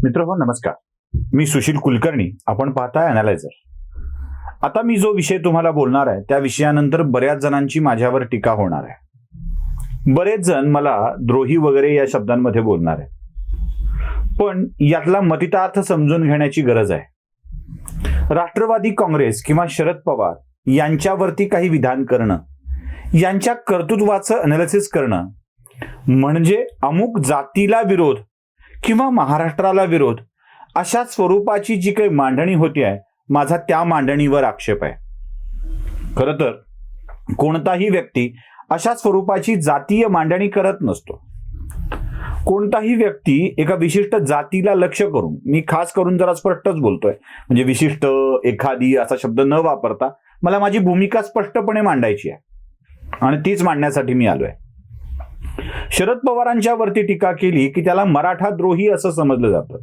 मित्रहो नमस्कार. मी सुशील कुलकर्णी. आपण पाहताय अॅनालायझर. आता मी जो विषय तुम्हाला बोलणार आहे त्या विषयानंतर बऱ्याच जणांची माझ्यावर टीका होणार आहे. बरेच जण मला द्रोही वगैरे या शब्दांमध्ये बोलणार आहे, पण यातला मतितार्थ समजून घेण्याची गरज आहे. राष्ट्रवादी काँग्रेस किंवा शरद पवार यांच्यावरती काही विधान करणं, यांच्या कर्तृत्वाचं अनालिसिस करणं म्हणजे अमुक जातीला विरोध किंवा महाराष्ट्राला विरोध अशा स्वरूपाची जी काही मांडणी होती आहे, माझा त्या मांडणीवर आक्षेप आहे. खरं तर कोणताही व्यक्ती अशा स्वरूपाची जातीय मांडणी करत नसतो. कोणताही व्यक्ती एका विशिष्ट जातीला लक्ष्य करून, मी खास करून जरा स्पष्टच बोलतोय, म्हणजे विशिष्ट एखादी असा शब्द न वापरता मला माझी भूमिका स्पष्टपणे मांडायची आहे आणि तीच मांडण्यासाठी मी आलोय. शरद पवारांच्या वरती टीका केली की त्याला मराठा द्रोही असं समजलं जातं,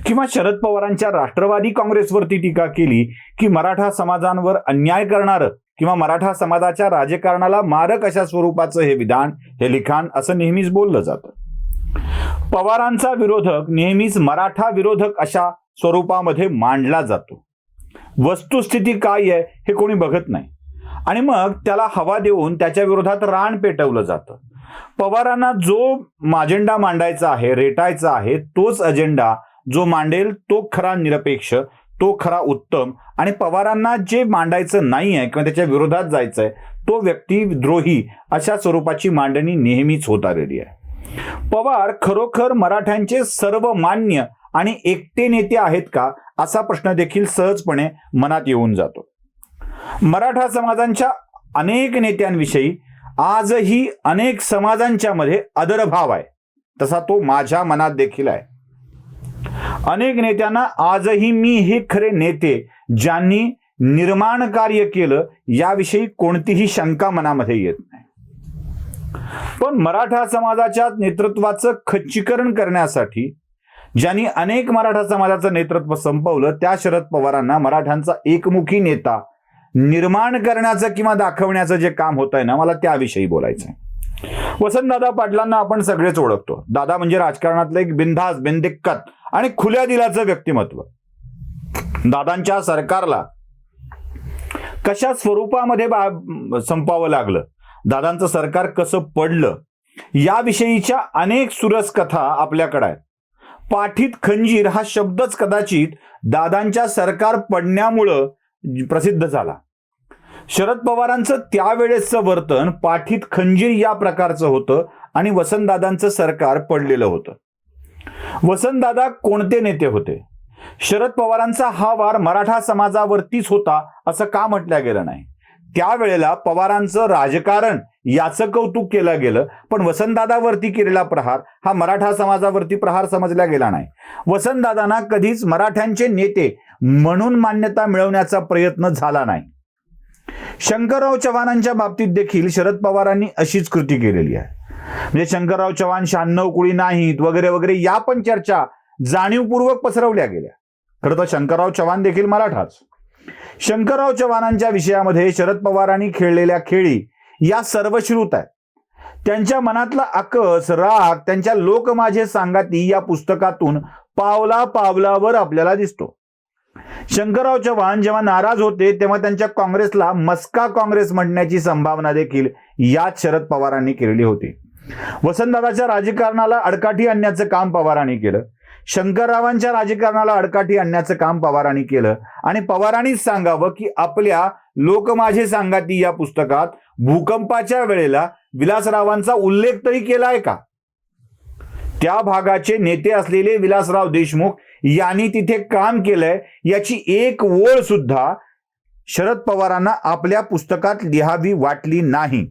किंवा शरद पवारांच्या राष्ट्रवादी काँग्रेसवरती टीका केली की मराठा समाजांवर अन्याय करणारं किंवा मराठा समाजाच्या राजकारणाला मारक अशा स्वरूपाचं हे विधान, हे लिखाण असं नेहमीच बोललं जातं. पवारांचा विरोधक नेहमीच मराठा विरोधक अशा स्वरूपामध्ये मांडला जातो. वस्तुस्थिती काय आहे हे कोणी बघत नाही आणि मग त्याला हवा देऊन त्याच्या विरोधात रान पेटवलं जातं. पवारांना जो अजेंडा मांडायचा आहे, रेटायचा आहे, तोच अजेंडा जो मांडेल तो खरा निरपेक्ष, तो खरा उत्तम, आणि पवारांना जे मांडायचं नाही आहे किंवा त्याच्या विरोधात जायचंय तो व्यक्ती द्रोही अशा स्वरूपाची मांडणी नेहमीच होत आलेली आहे. पवार खरोखर मराठ्यांचे सर्वमान्य आणि एकटे नेते आहेत का असा प्रश्न देखील सहजपणे मनात येऊन जातो. मराठा समाजांच्या अनेक नेत्यांविषयी आजही अनेक समाजांच्या मध्ये आदरभाव आहे, तसा तो माझ्या मनात देखील आहे. अनेक नेत्यांना आजही मी हे खरे नेते ज्यांनी निर्माण कार्य केलं याविषयी कोणतीही शंका मनामध्ये येत नाही. पण मराठा समाजाच्या नेतृत्वाचं खच्चीकरण करण्यासाठी ज्यांनी अनेक मराठा समाजाचं नेतृत्व संपवलं त्या शरद पवारांना मराठ्यांचा एकमुखी नेता निर्माण करण्याचं किंवा दाखवण्याचं जे काम होत आहे ना, मला त्याविषयी बोलायचं आहे. वसंतदादा पाटलांना आपण सगळेच ओळखतो. दादा म्हणजे राजकारणातलं एक बिनधास्त, बिनदिक्कत आणि खुल्या दिलाचं व्यक्तिमत्व. दादांच्या सरकारला कशा स्वरूपामध्ये संपावं लागलं, दादांचं सरकार कसं पडलं, याविषयीच्या अनेक सुरस कथा आपल्याकडे आहेत. पाठीत खंजीर हा शब्दच कदाचित दादांच्या सरकार पडण्यामुळं प्रसिद्ध झाला. शरद पवारांचं त्यावेळेसचं वर्तन पाठीत खंजीर या प्रकारचं होतं आणि वसंतदादांचं सरकार पडलेलं होतं. वसंतदादा कोणते नेते होते? शरद पवारांचा हा वार मराठा समाजावरतीच होता असं का म्हटलं गेलं नाही? त्यावेळेला पवारांचं राजकारण याचं कौतुक केलं गेलं, पण वसंतदादावरती केलेला प्रहार हा मराठा समाजावरती प्रहार समजला गेला नाही. वसंतदादांना कधीच मराठ्यांचे नेते म्हणून मान्यता मिळवण्याचा प्रयत्न झाला नाही. शंकरराव चव्हाणांच्या बाबतीत देखील शरद पवारांनी अशीच कृती केलेली आहे. म्हणजे शंकरराव चव्हाण 96 कुळी नाहीत वगैरे वगैरे या पण चर्चा जाणीवपूर्वक पसरवल्या गेल्या. खरं तर शंकरराव चव्हाण देखील मराठाच. शंकरराव चव्हाणांच्या विषयामध्ये शरद पवारांनी खेळलेल्या खेळी या सर्वश्रुत आहेत. त्यांच्या मनातला आकस, राग त्यांच्या लोक माझे सांगाती या पुस्तकातून पावला पावलावर आपल्याला दिसतो. शंकरराव चव्हाण जेव्हा नाराज होते तेव्हा त्यांच्या काँग्रेसला मस्का काँग्रेस म्हणण्याची संभावना देखील याच शरद पवारांनी केलेली होती. वसंतदादाच्या राजकारणाला अडकाठी आणण्याचं काम पवारांनी केलं. शंकररावांच्या राजकारणाला अडकाठी आणण्याचं काम पवारांनी केलं आणि पवारांनीच सांगावं की आपल्या लोक माझे सांगाती या पुस्तकात भूकंपाच्या वेळेला विलासरावांचा उल्लेख तरी केलाय का? त्या भागाचे नेते असलेले विलासराव देशमुख यांनी तिथे काम केलंय याची एक ओळ सुद्धा शरद पवारांना आपल्या पुस्तकात लिहावी वाटली नाही.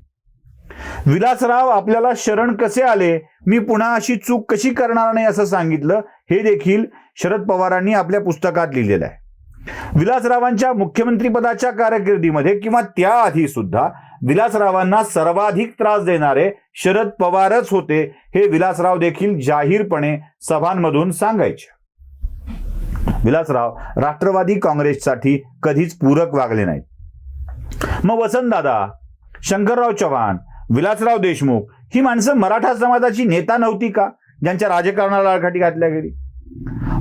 विलासराव आपल्याला शरण कसे आले, मी पुन्हा अशी चूक कशी करणार नाही असं सांगितलं, हे देखील शरद पवारांनी आपल्या पुस्तकात लिहिलेलं आहे. विलासरावांच्या मुख्यमंत्रीपदाच्या कारकिर्दीमध्ये किंवा त्याआधी सुद्धा विलासरावांना सर्वाधिक त्रास देणारे शरद पवारच होते, हे विलासराव देखील जाहीरपणे सभांमधून सांगायचे. विलासराव राष्ट्रवादी काँग्रेससाठी कधीच पूरक वागले नाहीत. मग वसंतदादा, शंकरराव चव्हाण, विलासराव देशमुख ही माणसं मराठा समाजाची नेता नव्हती का, ज्यांच्या राजकारणाला आडकाठी घातल्या गेली?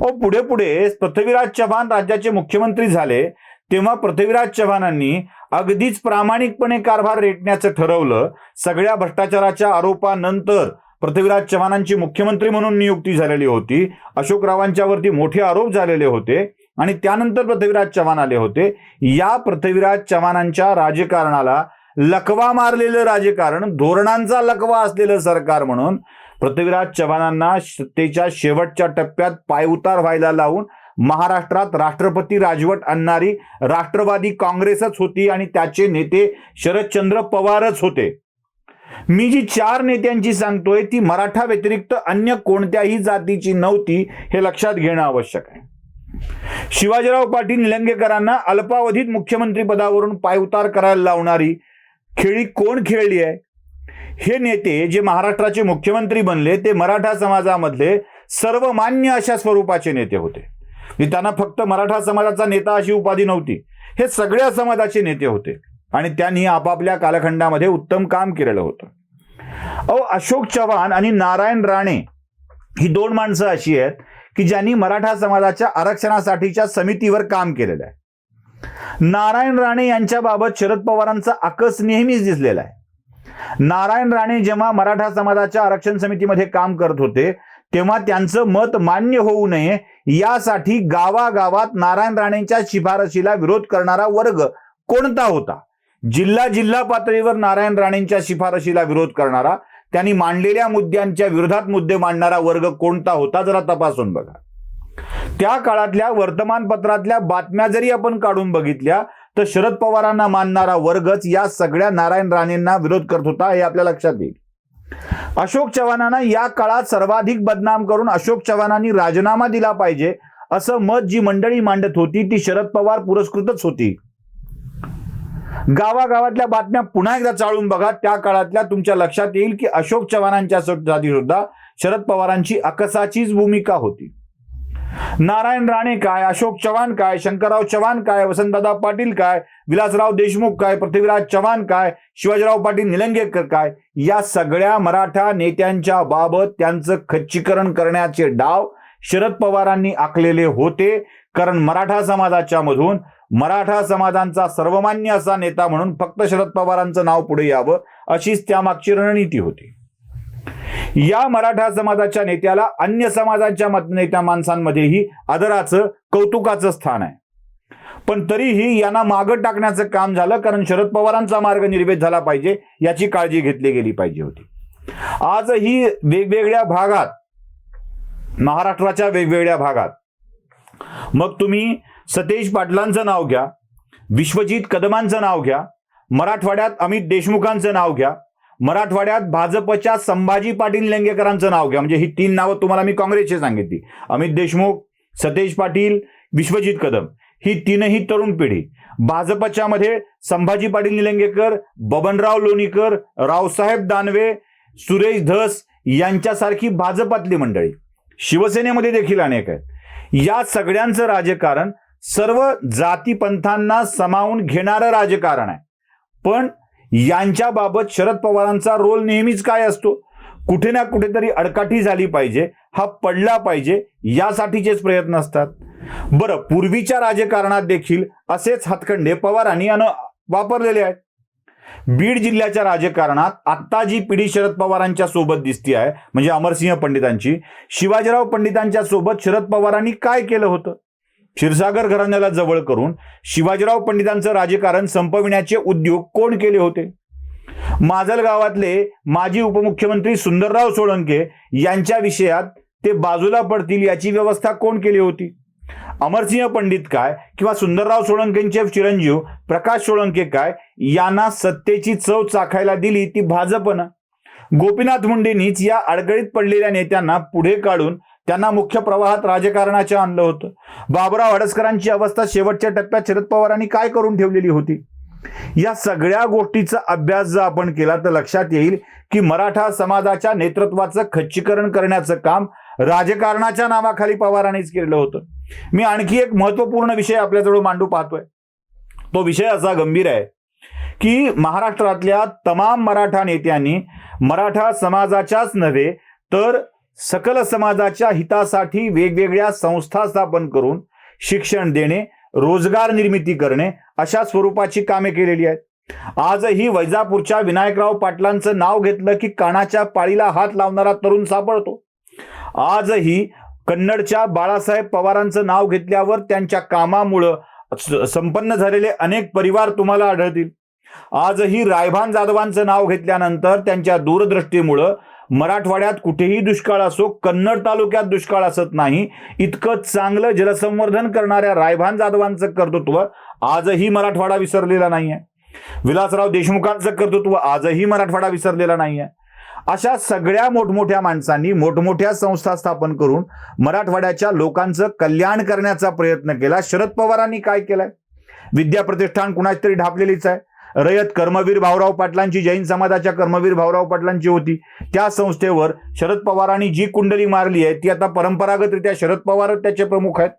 पुढे पुढे पृथ्वीराज चव्हाण राज्याचे मुख्यमंत्री झाले तेव्हा पृथ्वीराज चव्हाणांनी अगदीच प्रामाणिकपणे कारभार रेटण्याचं ठरवलं. सगळ्या भ्रष्टाचाराच्या आरोपानंतर पृथ्वीराज चव्हाणांची मुख्यमंत्री म्हणून नियुक्ती झालेली होती. अशोकरावांच्यावरती मोठे आरोप झालेले होते आणि त्यानंतर पृथ्वीराज चव्हाण आले होते. या पृथ्वीराज चव्हाणांच्या राजकारणाला लकवा मारलेलं राजकारण, धोरणांचा लकवा असलेलं सरकार म्हणून पृथ्वीराज चव्हाणांना सत्तेच्या शेवटच्या टप्प्यात पायउतार व्हायला लावून महाराष्ट्रात राष्ट्रपती राजवट आणणारी राष्ट्रवादी काँग्रेसच होती आणि त्याचे नेते शरदचंद्र पवारच होते. मी जी 4 नेत्यांची सांगतोय ती मराठा व्यतिरिक्त अन्य कोणत्याही जातीची नव्हती, हे लक्षात घेणं आवश्यक आहे. शिवाजीराव पाटील निलंगेकरांना अल्पावधीत मुख्यमंत्री पदावरून पायउतार करायला लावणारी खेळी कोण खेळली आहे? हे नेते जे महाराष्ट्राचे मुख्यमंत्री बनले ते मराठा समाजामधले सर्वमान्य अशा स्वरूपाचे नेते होते. त्यांना फक्त मराठा समाजाचा नेता अशी उपाधी नव्हती, हे सगळ्या समाजाचे नेते होते आणि त्यांनी आपापल्या कालखंडामध्ये उत्तम काम केलेलं होतं. अशोक चव्हाण आणि नारायण राणे ही 2 माणसं अशी आहेत की ज्यांनी मराठा समाजाच्या आरक्षणासाठीच्या समितीवर काम केलेलं आहे. नारायण राणे यांच्याबाबत शरद पवारांचा आकस नेहमीच दिसलेला आहे. नारायण राणे जेव्हा मराठा समाजाच्या आरक्षण समितीमध्ये काम करत होते तेव्हा त्यांचं मत मान्य होऊ नये यासाठी गावागावात नारायण राणेंच्या शिफारशीला विरोध करणारा वर्ग कोणता होता? जिल्हा पातळीवर नारायण राणेंच्या शिफारशीला विरोध करणारा, त्यांनी मांडलेल्या मुद्द्यांच्या विरोधात मुद्दे मांडणारा वर्ग कोणता होता? जरा तपासून बघा. त्या काळातल्या वर्तमानपत्रातल्या बातम्या जरी आपण काढून बघितल्या तर शरद पवारांना मानणारा वर्गच या सगळ्या नारायण राणेंना विरोध करत होता, हे आपल्या लक्षात येईल. अशोक चव्हाणांना या काळात सर्वाधिक बदनाम करून अशोक चव्हाणांनी राजीनामा दिला पाहिजे असं मत जी मंडळी मांडत होती ती शरद पवार पुरस्कृतच होती. गावागावातल्या बातम्या पुन्हा एकदा चाळून बघा, त्या काळातल्या तुमच्या लक्षात येईल की अशोक चव्हाणांच्या सुद्धा शरद पवारांची अकसाचीच भूमिका होती. नारायण राणे काय, अशोक चव्हाण काय, शंकरराव चव्हाण काय, वसंतदादा पाटील काय, विलासराव देशमुख काय, पृथ्वीराज चव्हाण काय, शिवाजीराव पाटील निलंगेकर काय, या सगळ्या मराठा नेत्यांच्या बाबत त्यांचं खच्चीकरण करण्याचे डाव शरद पवारांनी आखलेले होते. कारण मराठा समाजाच्या मधून मराठा समाजांचा सर्वमान्य असा नेता म्हणून फक्त शरद पवारांचं नाव पुढे यावं अशीच त्यामागची रणनीती होती. या मराठा समाजाच्या नेत्याला अन्य समाजाच्या नेत्या माणसांमध्येही आदराचं, कौतुकाचं स्थान आहे. पण तरीही यांना मागं टाकण्याचं काम झालं, कारण शरद पवारांचा मार्ग निर्वेध झाला पाहिजे याची काळजी घेतली गेली पाहिजे होती. आजही वेगवेगळ्या भागात, महाराष्ट्राच्या वेगवेगळ्या भागात, मग तुम्ही सतेज पाटलांचं नाव घ्या, विश्वजित कदमांचं नाव घ्या, मराठवाड्यात अमित देशमुखांचं नाव घ्या, मराठवाड्यात भाजपच्या संभाजी पाटील निलंगेकरांचं नाव घ्या. म्हणजे ही 3 नावं तुम्हाला मी काँग्रेसची सांगितली. अमित देशमुख, सतेज पाटील, विश्वजित कदम, ही 3ही तरुण पिढी. भाजपच्या मध्ये संभाजी पाटील निलंगेकर, बबनराव लोणीकर, रावसाहेब दानवे, सुरेश धस यांच्यासारखी भाजपातली मंडळी. शिवसेनेमध्ये देखील अनेक आहेत. या सगळ्यांचं राजकारण सर्व जातीपंथांना सामावून घेणारं राजकारण आहे. पण यांच्याबाबत शरद पवारांचा रोल नेहमीच काय असतो? कुठे ना कुठेतरी अडकाठी झाली पाहिजे, हा पडला पाहिजे, यासाठीचेच प्रयत्न असतात. बरं, पूर्वीच्या राजकारणात देखील असेच हातखंडे पवारांनी वापरलेले आहेत. बीड जिल्ह्याच्या राजकारणात आत्ता जी पिढी शरद पवारांच्या सोबत दिसती आहे, म्हणजे अमरसिंह पंडितांची, शिवाजीराव पंडितांच्या सोबत शरद पवारांनी काय केलं होतं? क्षीरसागर घराण्याला जवळ करून शिवाजीराव पंडितांचं राजकारण संपविण्याचे उद्योग कोण केले होते? माजलगावातले माजी उपमुख्यमंत्री सुंदरराव सोळंके यांच्या विषयात ते बाजूला पडतील याची व्यवस्था कोण केली होती? अमरसिंह पंडित काय किंवा सुंदरराव सोळंकेंचे चिरंजीव प्रकाश सोळंके काय, यांना सत्तेची चव चाखायला दिली ती भाजपनं. गोपीनाथ मुंडेंनीच या अडगळीत पडलेल्या नेत्यांना पुढे काढून त्यांना मुख्य प्रवाहात राजकारणाच्या आणलं होतं. बाबुराव हडसकरांची अवस्था शेवटच्या टप्प्यात शरद पवारांनी काय करून ठेवलेली होती? या सगळ्या गोष्टीचा अभ्यास जर आपण केला तर लक्षात येईल की मराठा समाजाच्या नेतृत्वाचं खच्चीकरण करण्याचं काम राजकारणाच्या नावाखाली पवारांनीच केलं होतं. मी आणखी एक महत्वपूर्ण विषय आपल्याजवळ मांडू पाहतोय. तो विषय असा गंभीर आहे की महाराष्ट्रातल्या तमाम मराठा नेत्यांनी मराठा समाजाच्याच नव्हे तर सकल समाजाच्या हितासाठी वेगवेगळ्या संस्था स्थापन करून शिक्षण देणे, रोजगार निर्मिती करणे अशा स्वरूपाची कामे केलेली आहेत। आजही वैजापूरच्या विनायकराव पाटलांचं नाव घेतलं की कानाच्या पाळीला हात लावणारा तरुण सापडतो। आजही कन्नडच्या बाळासाहेब पवारांचं नाव घेतल्यावर त्यांच्या कामामुळं संपन्न झालेले अनेक परिवार तुम्हाला आढळतील। आजही रायभान जाधवांचं नाव घेतल्यानंतर त्यांच्या दूरदृष्टीमुळं मराठवाड्यात कुठेही दुष्काळ असो, कन्नड तालुक्यात दुष्काळ असत नाही, इतकं चांगलं जलसंवर्धन करणाऱ्या रायभान जाधवांचं कर्तृत्व आजही मराठवाडा विसरलेला नाहीये। विलासराव देशमुखांचं कर्तृत्व आजही मराठवाडा विसरलेला नाहीये। अशा सगळ्या मोठमोठ्या माणसांनी मोठमोठ्या संस्था स्थापन करून मराठवाड्याच्या लोकांचं कल्याण करण्याचा प्रयत्न केला। शरद पवारांनी काय केलंय? विद्या प्रतिष्ठान कुणाच तरी ढापलेलीच आहे। रयत कर्मवीर भाऊराव पाटलांची, जैन समाजाच्या कर्मवीर भाऊराव पाटलांची होती, त्या संस्थेवर शरद पवारांनी जी कुंडली मारली आहे ती आता परंपरागतरित्या शरद पवारच त्याचे प्रमुख आहेत।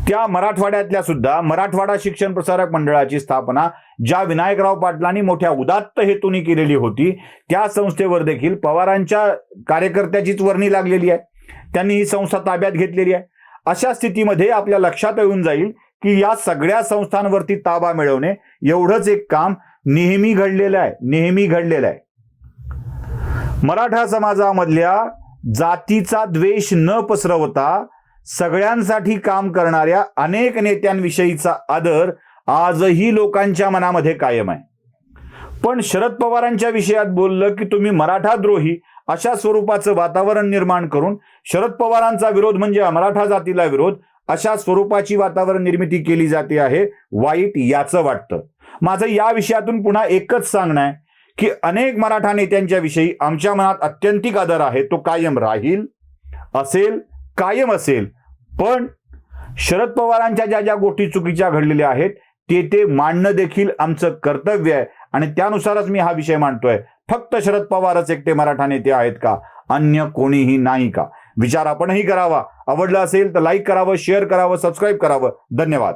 त्या मराठवाड्यातल्या सुद्धा मराठवाडा शिक्षण प्रसारक मंडळाची स्थापना ज्या विनायकराव पाटलांनी मोठ्या उदात्त हेतूने केलेली होती, त्या संस्थेवर देखील पवारांच्या कार्यकर्त्याचीच वर्णी लागलेली आहे। त्यांनी ही संस्था ताब्यात घेतलेली आहे। अशा स्थितीमध्ये आपल्या लक्षात येऊन जाईल की या सगळ्या संस्थांवरती ताबा मिळवणे एवढंच एक काम नेहमी घडलेलं आहे। मराठा समाजामधल्या जातीचा द्वेष न पसरवता सगळ्यांसाठी काम करणाऱ्या अनेक नेत्यांविषयीचा आदर आजही लोकांच्या मनामध्ये कायम आहे। पण शरद पवारांच्या विषयात बोललं की तुम्ही मराठा द्रोही अशा स्वरूपाचं वातावरण निर्माण करून शरद पवारांचा विरोध म्हणजे मराठा जातीला विरोध अशा स्वरूपाची वातावरण निर्मिती केली जाते आहे। वाईट याचं वाटतं। माझं या विषयातून पुन्हा एकच सांगणं आहे की अनेक मराठा नेत्यांच्या विषयी आमच्या मनात अत्यंतिक आदर आहे, तो कायम राहील, असेल, कायम असेल। पण शरद पवारांच्या ज्या ज्या गोष्टी चुकीच्या घडलेल्या आहेत ते मांडणं देखील आमचं कर्तव्य आहे आणि त्यानुसारच मी हा विषय मांडतोय। फक्त शरद पवारच एकटे मराठा नेते आहेत का? अन्य कोणीही नाही का? विचार आपणही करावा। आवडलं असेल तर लाईक करावं, शेअर करावं, सबस्क्राईब करावं। धन्यवाद।